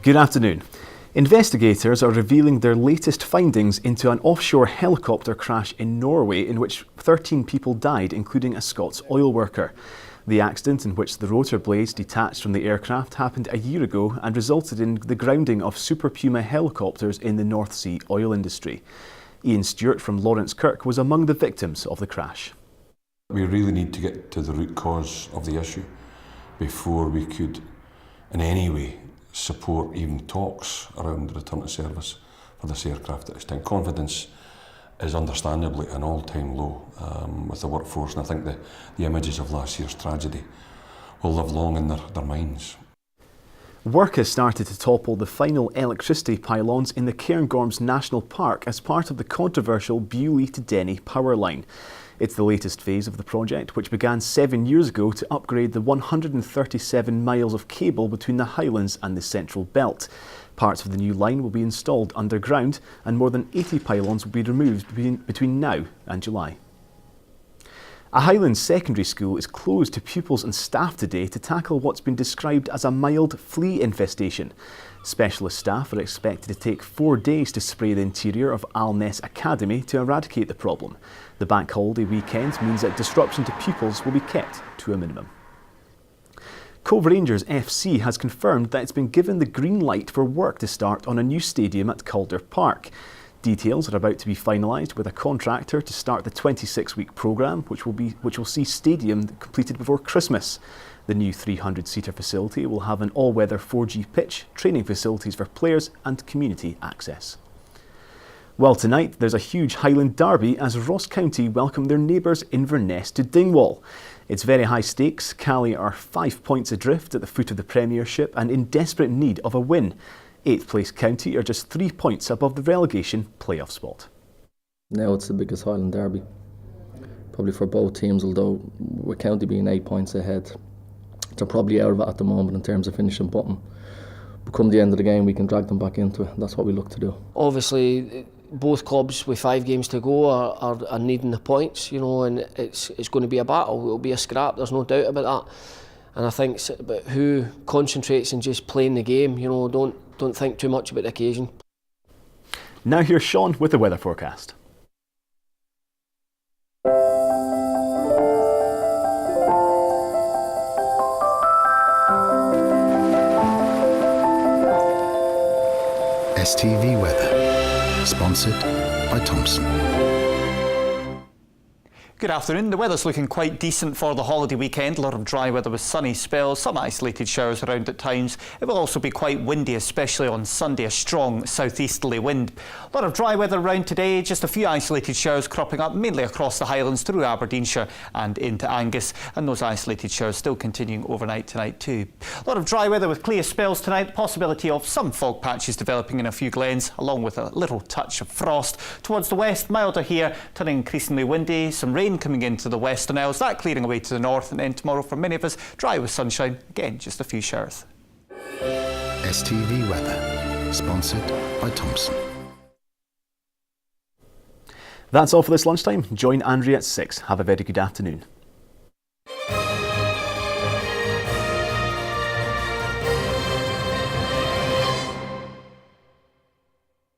Good afternoon. Investigators are revealing their latest findings into an offshore helicopter crash in Norway in which 13 people died, including a Scots oil worker. The accident, in which the rotor blades detached from the aircraft, happened a year ago and resulted in the grounding of Super Puma helicopters in the North Sea oil industry. Ian Stewart from Lawrence Kirk was among the victims of the crash. We really need to get to the root cause of the issue before we could in any way support even talks around the return to service for this aircraft at this time. Confidence is understandably an all-time low with the workforce, and I think the images of last year's tragedy will live long in their minds. Work has started to topple the final electricity pylons in the Cairngorms National Park as part of the controversial Bewley to Denny power line. It's the latest phase of the project, which began 7 years ago to upgrade the 137 miles of cable between the Highlands and the Central Belt. Parts of the new line will be installed underground and more than 80 pylons will be removed between now and July. A Highlands secondary school is closed to pupils and staff today to tackle what's been described as a mild flea infestation. Specialist staff are expected to take 4 days to spray the interior of Alness Academy to eradicate the problem. The bank holiday weekend means that disruption to pupils will be kept to a minimum. Cove Rangers FC has confirmed that it's been given the green light for work to start on a new stadium at Calder Park. Details are about to be finalised with a contractor to start the 26-week programme, which will see stadium completed before Christmas. The new 300-seater facility will have an all-weather 4G pitch, training facilities for players and community access. Well, tonight there's a huge Highland derby as Ross County welcome their neighbours Inverness to Dingwall. It's very high stakes. Caley are 5 points adrift at the foot of the Premiership and in desperate need of a win. 8th place County are just 3 points above the relegation playoff spot. Now it's the biggest Highland derby, probably for both teams, although with County being 8 points ahead, they're probably out of it at the moment in terms of finishing bottom. But come the end of the game, we can drag them back into it. That's what we look to do. Obviously, both clubs with 5 games to go are needing the points, you know, and it's going to be a battle. It'll be a scrap. There's no doubt about that. And I think it's about who concentrates in just playing the game. You know, don't think too much about the occasion. Now here's Sean with the weather forecast. STV weather, sponsored by Thompson. Good afternoon. The weather's looking quite decent for the holiday weekend. A lot of dry weather with sunny spells, some isolated showers around at times. It will also be quite windy, especially on Sunday, a strong southeasterly wind. A lot of dry weather around today, just a few isolated showers cropping up mainly across the Highlands through Aberdeenshire and into Angus, and those isolated showers still continuing overnight tonight too. A lot of dry weather with clear spells tonight, possibility of some fog patches developing in a few glens, along with a little touch of frost. Towards the west, milder here, turning increasingly windy, some rain coming into the western Isles, that clearing away to the north, and then tomorrow for many of us, dry with sunshine, again just a few showers. STV weather, sponsored by Thompson. That's all for this lunchtime. Join Andrea at 6. Have a very good afternoon.